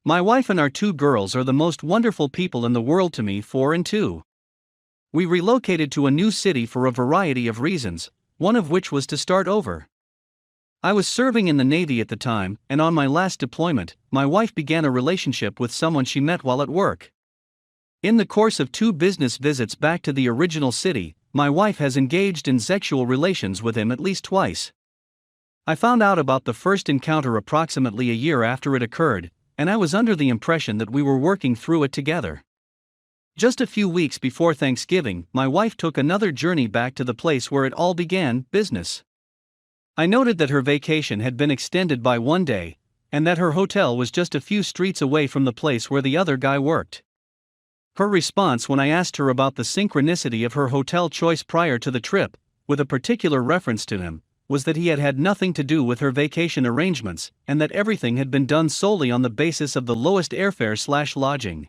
My wife and our two girls are the most wonderful people in the world to me, 4 and 2. We relocated to a new city for a variety of reasons, one of which was to start over. I was serving in the Navy at the time, and on my last deployment, my wife began a relationship with someone she met while at work. In the course of 2 business visits back to the original city, my wife has engaged in sexual relations with him at least twice. I found out about the first encounter approximately a year after it occurred, and I was under the impression that we were working through it together. Just a few weeks before Thanksgiving, my wife took another journey back to the place where it all began, business. I noted that her vacation had been extended by 1 day, and that her hotel was just a few streets away from the place where the other guy worked. Her response when I asked her about the synchronicity of her hotel choice prior to the trip, with a particular reference to him, was that he had had nothing to do with her vacation arrangements, and that everything had been done solely on the basis of the lowest airfare/lodging.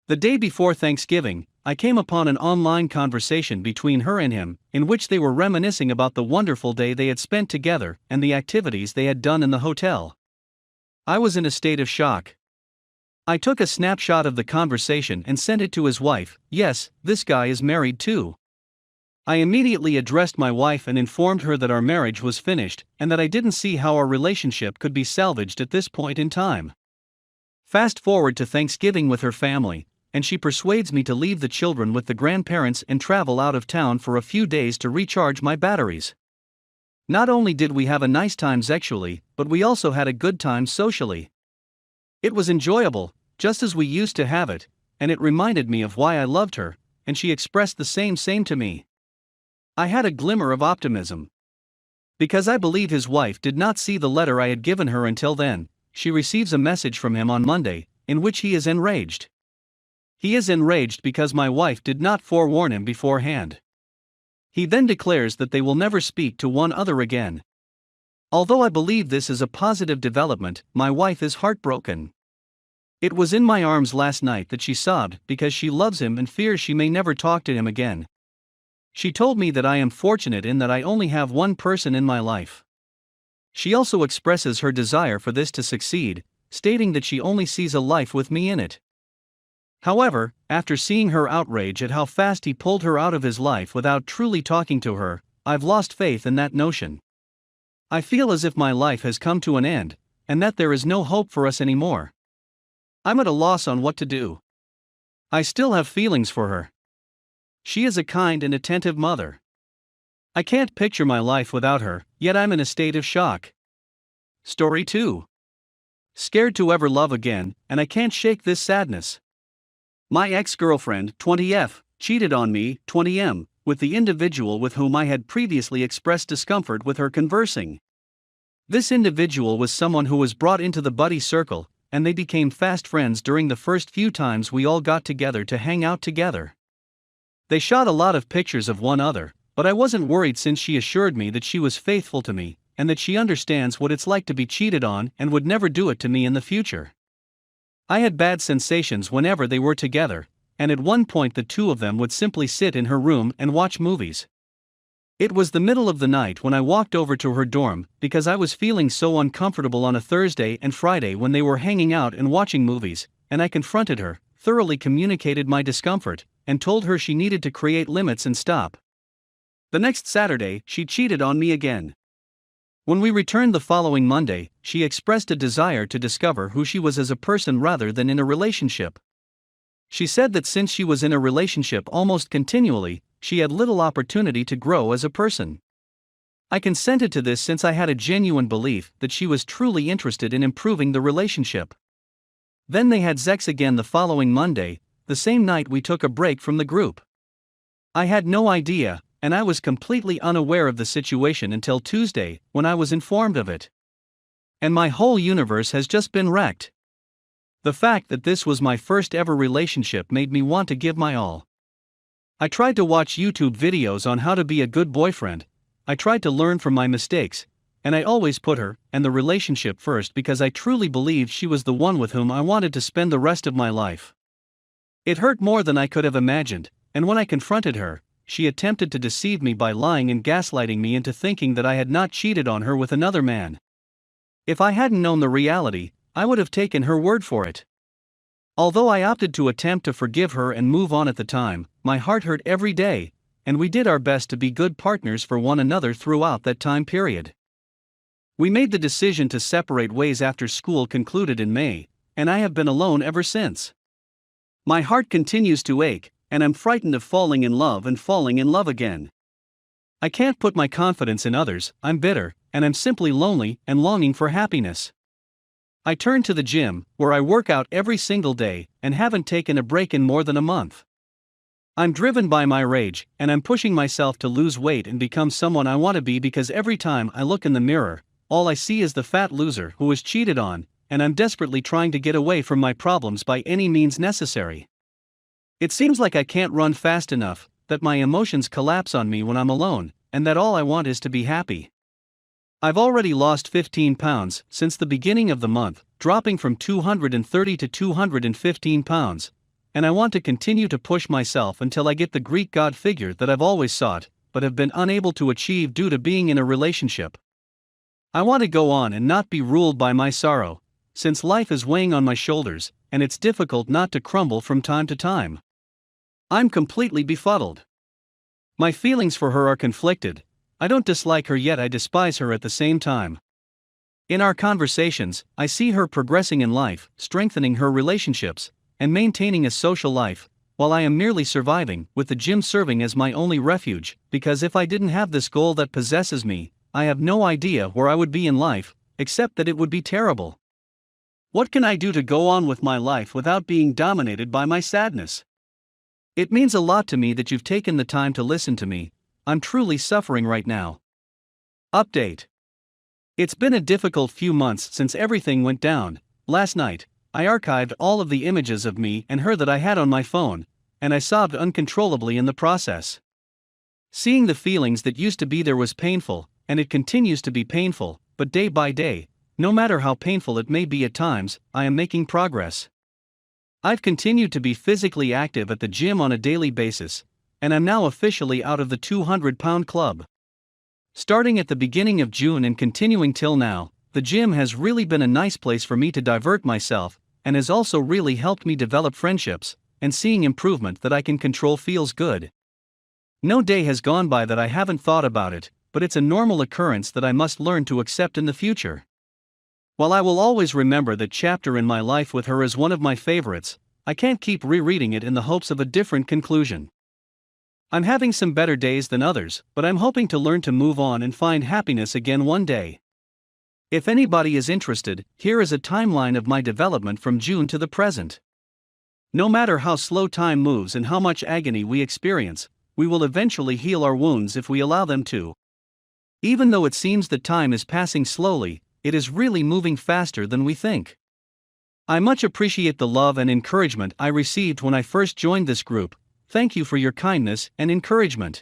The day before Thanksgiving, I came upon an online conversation between her and him, in which they were reminiscing about the wonderful day they had spent together and the activities they had done in the hotel. I was in a state of shock. I took a snapshot of the conversation and sent it to his wife. Yes, this guy is married too. I immediately addressed my wife and informed her that our marriage was finished and that I didn't see how our relationship could be salvaged at this point in time. Fast forward to Thanksgiving with her family, and she persuades me to leave the children with the grandparents and travel out of town for a few days to recharge my batteries. Not only did we have a nice time sexually, but we also had a good time socially. It was enjoyable, just as we used to have it, and it reminded me of why I loved her, and she expressed the same to me. I had a glimmer of optimism. Because I believe his wife did not see the letter I had given her until then, she receives a message from him on Monday, in which he is enraged. He is enraged because my wife did not forewarn him beforehand. He then declares that they will never speak to one another again. Although I believe this is a positive development, my wife is heartbroken. It was in my arms last night that she sobbed because she loves him and fears she may never talk to him again. She told me that I am fortunate in that I only have one person in my life. She also expresses her desire for this to succeed, stating that she only sees a life with me in it. However, after seeing her outrage at how fast he pulled her out of his life without truly talking to her, I've lost faith in that notion. I feel as if my life has come to an end, and that there is no hope for us anymore. I'm at a loss on what to do. I still have feelings for her. She is a kind and attentive mother. I can't picture my life without her, yet I'm in a state of shock. Story 2. Scared to ever love again, and I can't shake this sadness. My ex-girlfriend, 20F, cheated on me, 20M, with the individual with whom I had previously expressed discomfort with her conversing. This individual was someone who was brought into the buddy circle, and they became fast friends during the first few times we all got together to hang out together. They shot a lot of pictures of one another, but I wasn't worried since she assured me that she was faithful to me, and that she understands what it's like to be cheated on and would never do it to me in the future. I had bad sensations whenever they were together, and at one point the two of them would simply sit in her room and watch movies. It was the middle of the night when I walked over to her dorm because I was feeling so uncomfortable on a Thursday and Friday when they were hanging out and watching movies, and I confronted her, thoroughly communicated my discomfort, and told her she needed to create limits and stop. The next Saturday, she cheated on me again. When we returned the following Monday, she expressed a desire to discover who she was as a person rather than in a relationship. She said that since she was in a relationship almost continually, she had little opportunity to grow as a person. I consented to this since I had a genuine belief that she was truly interested in improving the relationship. Then they had sex again the following Monday, the same night we took a break from the group. I had no idea, and I was completely unaware of the situation until Tuesday, when I was informed of it. And my whole universe has just been wrecked. The fact that this was my first ever relationship made me want to give my all. I tried to watch YouTube videos on how to be a good boyfriend. I tried to learn from my mistakes, and I always put her and the relationship first because I truly believed she was the one with whom I wanted to spend the rest of my life. It hurt more than I could have imagined, and when I confronted her, she attempted to deceive me by lying and gaslighting me into thinking that I had not cheated on her with another man. If I hadn't known the reality, I would have taken her word for it. Although I opted to attempt to forgive her and move on at the time, my heart hurt every day, and we did our best to be good partners for one another throughout that time period. We made the decision to separate ways after school concluded in May, and I have been alone ever since. My heart continues to ache, and I'm frightened of falling in love and falling in love again. I can't put my confidence in others, I'm bitter, and I'm simply lonely and longing for happiness. I turn to the gym, where I work out every single day, and haven't taken a break in more than a month. I'm driven by my rage, and I'm pushing myself to lose weight and become someone I want to be because every time I look in the mirror, all I see is the fat loser who was cheated on, and I'm desperately trying to get away from my problems by any means necessary. It seems like I can't run fast enough, that my emotions collapse on me when I'm alone, and that all I want is to be happy. I've already lost 15 pounds since the beginning of the month, dropping from 230 to 215 pounds, and I want to continue to push myself until I get the Greek god figure that I've always sought, but have been unable to achieve due to being in a relationship. I want to go on and not be ruled by my sorrow, since life is weighing on my shoulders, and it's difficult not to crumble from time to time. I'm completely befuddled. My feelings for her are conflicted. I don't dislike her yet I despise her at the same time. In our conversations, I see her progressing in life, strengthening her relationships, and maintaining a social life, while I am merely surviving, with the gym serving as my only refuge, because if I didn't have this goal that possesses me, I have no idea where I would be in life, except that it would be terrible. What can I do to go on with my life without being dominated by my sadness? It means a lot to me that you've taken the time to listen to me. I'm truly suffering right now. Update. It's been a difficult few months since everything went down. Last night, I archived all of the images of me and her that I had on my phone, and I sobbed uncontrollably in the process. Seeing the feelings that used to be there was painful, and it continues to be painful, but day by day, no matter how painful it may be at times, I am making progress. I've continued to be physically active at the gym on a daily basis, and I'm now officially out of the 200-pound club. Starting at the beginning of June and continuing till now, the gym has really been a nice place for me to divert myself, and has also really helped me develop friendships, and seeing improvement that I can control feels good. No day has gone by that I haven't thought about it, but it's a normal occurrence that I must learn to accept in the future. While I will always remember that chapter in my life with her as one of my favorites, I can't keep rereading it in the hopes of a different conclusion. I'm having some better days than others, but I'm hoping to learn to move on and find happiness again one day. If anybody is interested, here is a timeline of my development from June to the present. No matter how slow time moves and how much agony we experience, we will eventually heal our wounds if we allow them to. Even though it seems that time is passing slowly, it is really moving faster than we think. I much appreciate the love and encouragement I received when I first joined this group. Thank you for your kindness and encouragement.